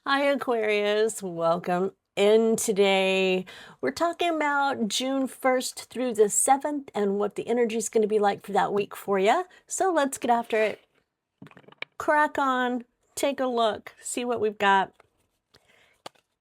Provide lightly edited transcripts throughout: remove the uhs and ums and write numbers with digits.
Hi, Aquarius. Welcome in today. We're talking about June 1st through the 7th and what the energy is going to be like for that week for you. So let's get after it. Crack on, take a look, see what we've got.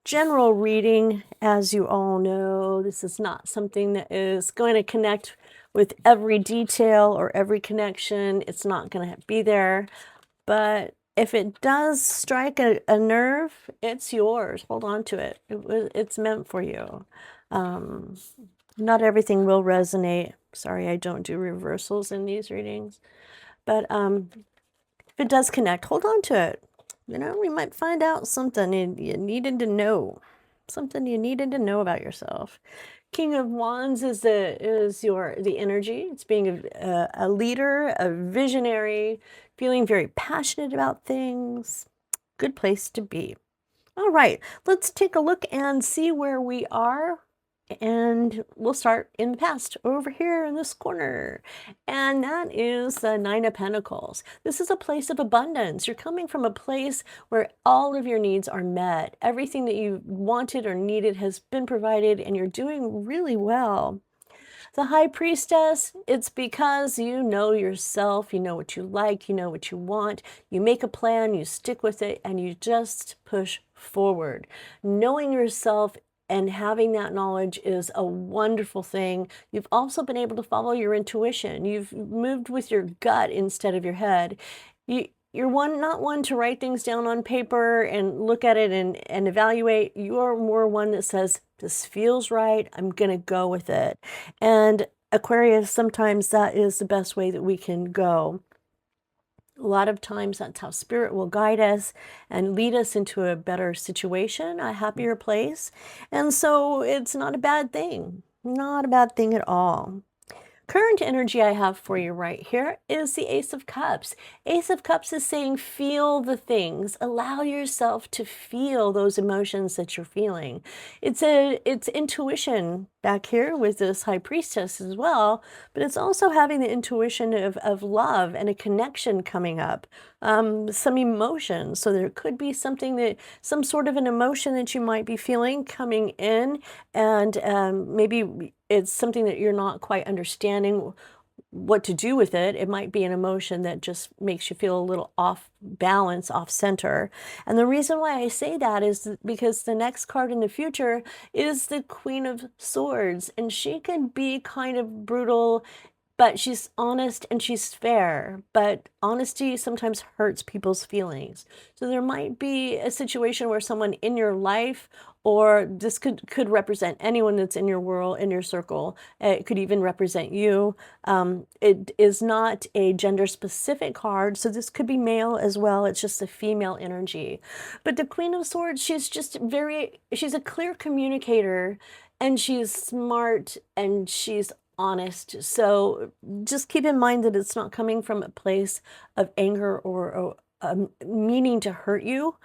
General reading, as you all know, this is not something that is going to connect with every detail or every connection. It's not going to be there. But if it does strike a nerve, it's yours. Hold on to it. It's meant for you. Not everything will resonate. Sorry, I don't do reversals in these readings. But if it does connect, hold on to it. You know, we might find out something you needed to know. Something you needed to know about yourself. King of Wands is the energy. It's being a leader, a visionary, feeling very passionate about things. Good place to be. All right, let's take a look and see where we are. And we'll start in the past over here in this corner. And that is the Nine of Pentacles. This is a place of abundance. You're coming from a place where all of your needs are met. Everything that you wanted or needed has been provided, and you're doing really well. The High Priestess, it's because you know yourself, you know what you like, you know what you want, you make a plan, you stick with it, and you just push forward. Knowing yourself and having that knowledge is a wonderful thing. You've also been able to follow your intuition. You've moved with your gut instead of your head. You're not one to write things down on paper and look at it and evaluate. You're more one that says, this feels right, I'm going to go with it. And Aquarius, sometimes that is the best way that we can go. A lot of times that's how spirit will guide us and lead us into a better situation, a happier place. And so it's not a bad thing, not a bad thing at all. Current energy I have for you right here is the Ace of Cups. Ace of Cups is saying feel the things. Allow yourself to feel those emotions that you're feeling. It's intuition back here with this High Priestess as well, but it's also having the intuition of love and a connection coming up. Some emotions. So there could be some sort of an emotion that you might be feeling coming in, and maybe it's something that you're not quite understanding what to do with it. It might be an emotion that just makes you feel a little off balance, off center. And the reason why I say that is because the next card in the future is the Queen of Swords, and she can be kind of brutal, but she's honest and she's fair. But honesty sometimes hurts people's feelings. So there might be a situation where someone in your life, or this could represent anyone that's in your world, in your circle. It could even represent you. It is not a gender specific card, so this could be male as well. It's just a female energy. But the Queen of Swords, she's a clear communicator, and she's smart, and she's honest. So just keep in mind that it's not coming from a place of anger or meaning to hurt you,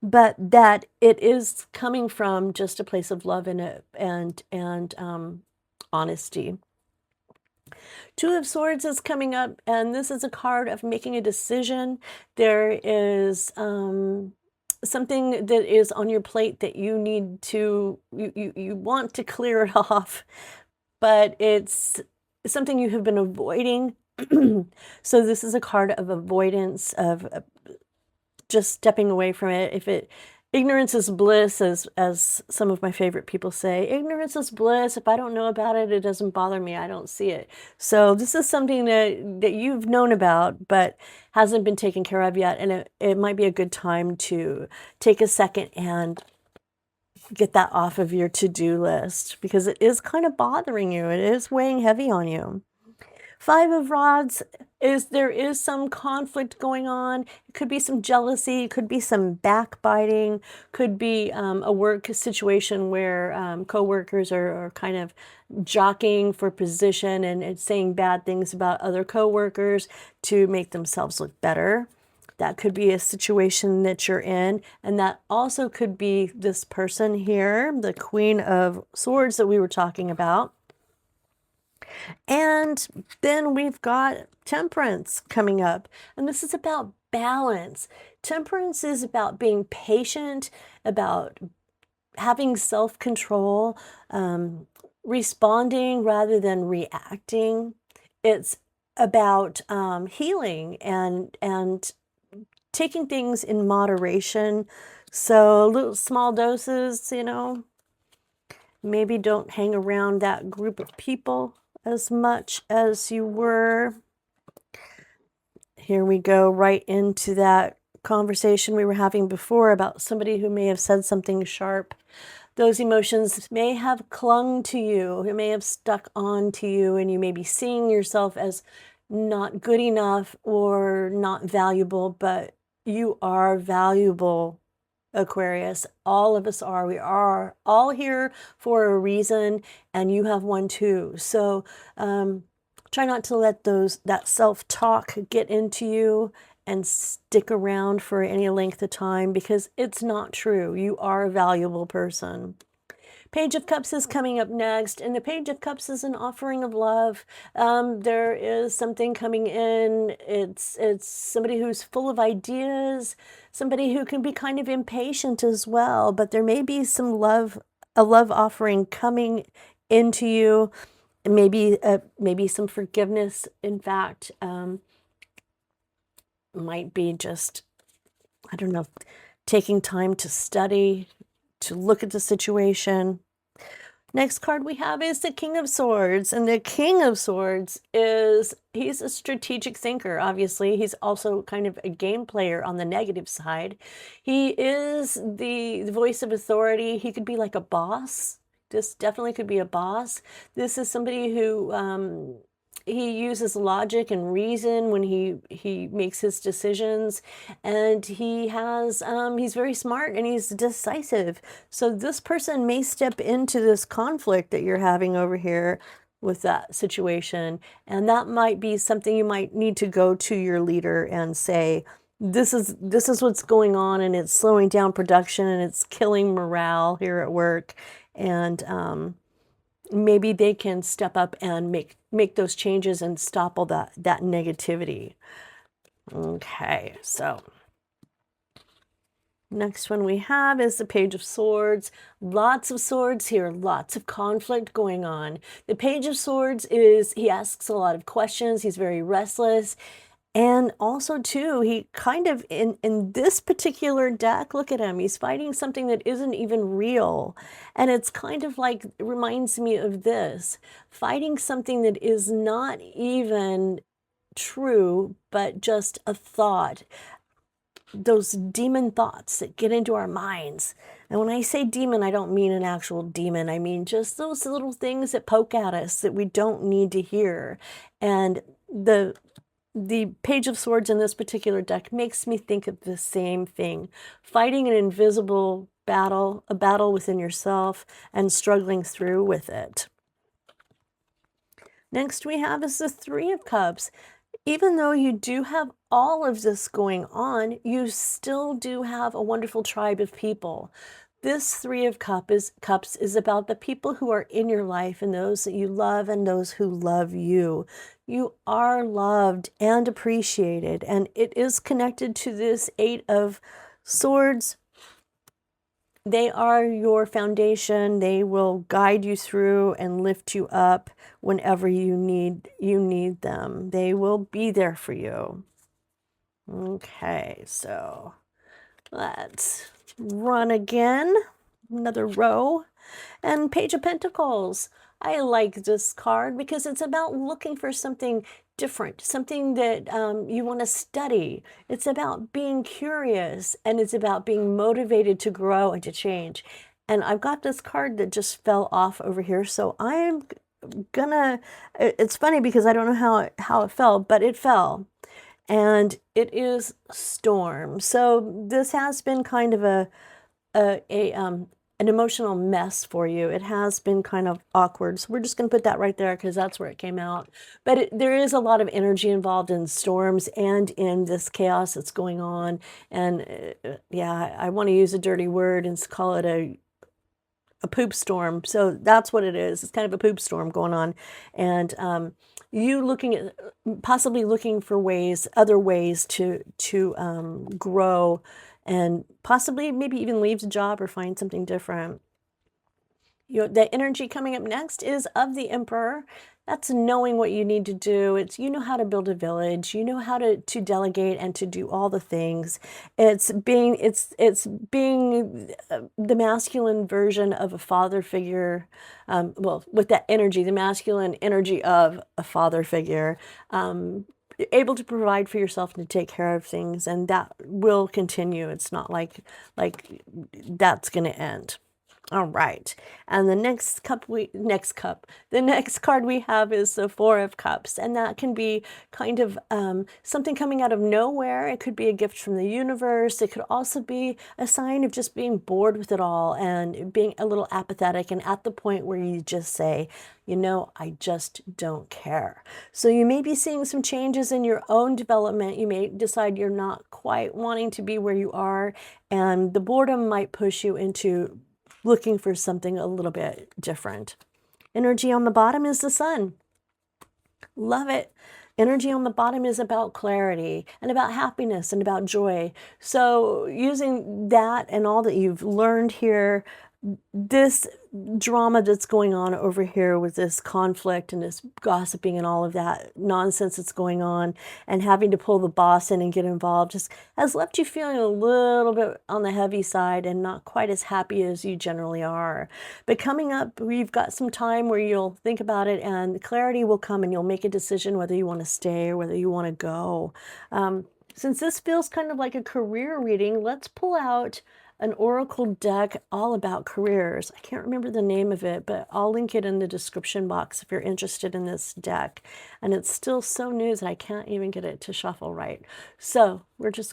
but that it is coming from just a place of love and honesty. Two of Swords is coming up, and this is a card of making a decision. There is something that is on your plate that you need to, you want to clear it off, but it's something you have been avoiding. So this is a card of avoidance, of just stepping away from it. Ignorance is bliss, as some of my favorite people say. Ignorance is bliss. If I don't know about it, it doesn't bother me. I don't see it. So this is something that you've known about, but hasn't been taken care of yet. And it might be a good time to take a second and get that off of your to-do list, because it is kind of bothering you. It is weighing heavy on you. Five of Rods there is some conflict going on. It could be some jealousy, it could be some backbiting, could be a work situation where coworkers are kind of jockeying for position and saying bad things about other coworkers to make themselves look better. That could be a situation that you're in, and that also could be this person here, the Queen of Swords that we were talking about. And then we've got Temperance coming up, and this is about balance. Temperance is about being patient, about having self-control, responding rather than reacting. It's about healing and taking things in moderation. So little small doses, you know, maybe don't hang around that group of people as much as you were. Here we go right into that conversation we were having before about somebody who may have said something sharp. Those emotions may have clung to you, it may have stuck on to you, and you may be seeing yourself as not good enough or not valuable, but you are valuable, Aquarius. All of us are. We are all here for a reason, and you have one too. So try not to let that self-talk get into you and stick around for any length of time, because it's not true. You are a valuable person. Page of Cups is coming up next, and the Page of Cups is an offering of love. There is something coming in. It's somebody who's full of ideas, somebody who can be kind of impatient as well, but there may be some love, a love offering coming into you, maybe some forgiveness. In fact, might be just, I don't know, taking time to study, to look at the situation. Next card we have is the King of Swords, and the King of Swords he's a strategic thinker, obviously. He's also kind of a game player on the negative side. He is the voice of authority. He could be like a boss. This definitely could be a boss. This is somebody who he uses logic and reason when he makes his decisions, and he's very smart and he's decisive. So this person may step into this conflict that you're having over here with that situation, and that might be something you might need to go to your leader and say, this is what's going on, and it's slowing down production and it's killing morale here at work, and maybe they can step up and make those changes and stop all that negativity. Okay, so next one we have is the Page of Swords. Lots of swords here, lots of conflict going on. The Page of Swords he asks a lot of questions, he's very restless. And also too, he kind of, in this particular deck, look at him, he's fighting something that isn't even real. And it's kind of like, it reminds me of this, fighting something that is not even true, but just a thought. Those demon thoughts that get into our minds. And when I say demon, I don't mean an actual demon. I mean just those little things that poke at us that we don't need to hear. And the Page of Swords in this particular deck makes me think of the same thing. Fighting an invisible battle, a battle within yourself, and struggling through with it. Next we have is the Three of Cups. Even though you do have all of this going on, you still do have a wonderful tribe of people. This Three of Cups is about the people who are in your life and those that you love and those who love you. You are loved and appreciated, and it is connected to this Eight of Swords. They are your foundation. They will guide you through and lift you up whenever you need them. They will be there for you. Okay, so let's run again, another row. And Page of Pentacles. I like this card because it's about looking for something different, something that you want to study. It's about being curious, and it's about being motivated to grow and to change. And I've got this card that just fell off over here, so I'm gonna, it's funny because I don't know how it fell, but it fell. And it is Storm. So this has been kind of an emotional mess for you. It has been kind of awkward. So we're just going to put that right there because that's where it came out. But there is a lot of energy involved in storms and in this chaos that's going on. And yeah, I want to use a dirty word and call it a poop storm. So that's what it is. It's kind of a poop storm going on. And you looking at possibly looking for ways, other ways to grow and possibly maybe even leave the job or find something different. The energy coming up next is of the Emperor. That's knowing what you need to do. It's, you know how to build a village, you know how to delegate and to do all the things. It's being the masculine version of a father figure. Well, with that energy, the masculine energy of a father figure. Able to provide for yourself and to take care of things, and that will continue. It's not like that's going to end. All right. And the next card we have is the Four of Cups. And that can be kind of something coming out of nowhere. It could be a gift from the universe. It could also be a sign of just being bored with it all and being a little apathetic and at the point where you just say, you know, I just don't care. So you may be seeing some changes in your own development. You may decide you're not quite wanting to be where you are, and the boredom might push you into looking for something a little bit different. Energy on the bottom is the Sun. Love it. Energy on the bottom is about clarity and about happiness and about joy. So using that and all that you've learned here, this drama that's going on over here with this conflict and this gossiping and all of that nonsense that's going on and having to pull the boss in and get involved just has left you feeling a little bit on the heavy side and not quite as happy as you generally are. But coming up, we've got some time where you'll think about it and clarity will come and you'll make a decision whether you want to stay or whether you want to go. Since this feels kind of like a career reading, let's pull out an oracle deck all about careers. I can't remember the name of it, but I'll link it in the description box if you're interested in this deck. And it's still so new that I can't even get it to shuffle right. So it's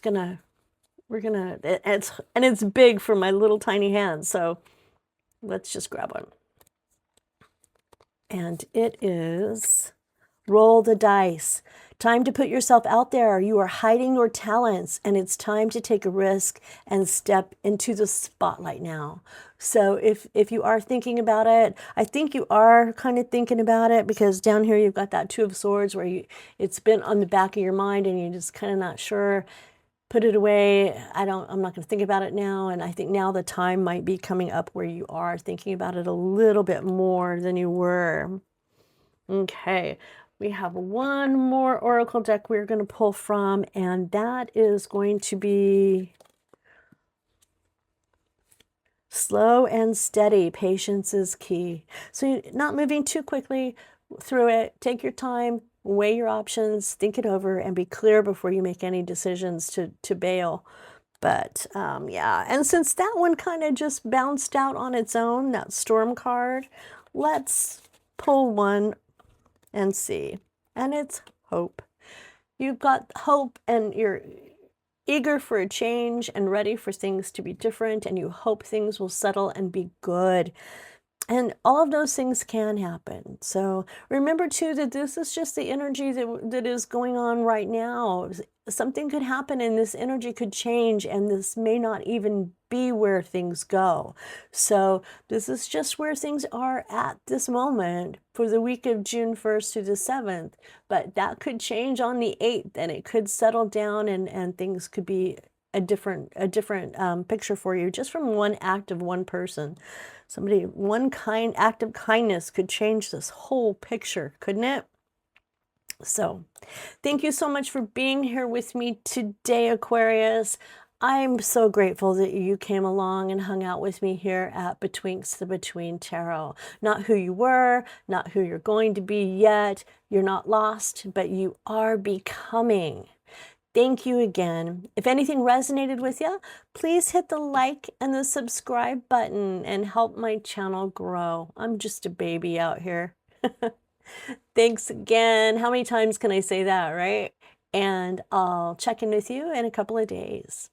big for my little tiny hands. So let's just grab one. And it is roll the dice. Time to put yourself out there. You are hiding your talents, and it's time to take a risk and step into the spotlight now. So if you are thinking about it, I think you are kind of thinking about it, because down here you've got that Two of Swords where it's been on the back of your mind and you're just kind of not sure. Put it away. I'm not going to think about it now. And I think now the time might be coming up where you are thinking about it a little bit more than you were. Okay. We have one more oracle deck we're going to pull from, and that is going to be slow and steady. Patience is key. So you're not moving too quickly through it. Take your time, weigh your options, think it over, and be clear before you make any decisions to bail. But yeah, and since that one kind of just bounced out on its own, that Storm card, let's pull one and see. And it's hope. You've got hope and you're eager for a change and ready for things to be different, and you hope things will settle and be good. And all of those things can happen. So remember too that this is just the energy that is going on right now. Something could happen and this energy could change, and this may not even be where things go. So this is just where things are at this moment for the week of June 1st to the 7th. But that could change on the 8th, and it could settle down and things could be a different picture for you just from one act of one person. Somebody, one act of kindness could change this whole picture, couldn't it? So thank you so much for being here with me today, Aquarius. I'm so grateful that you came along and hung out with me here at Betwink's the Between Tarot. Not who you were, not who you're going to be yet. You're not lost, but you are becoming. Thank you again. If anything resonated with you, please hit the like and the subscribe button and help my channel grow. I'm just a baby out here. Thanks again. How many times can I say that, right? And I'll check in with you in a couple of days.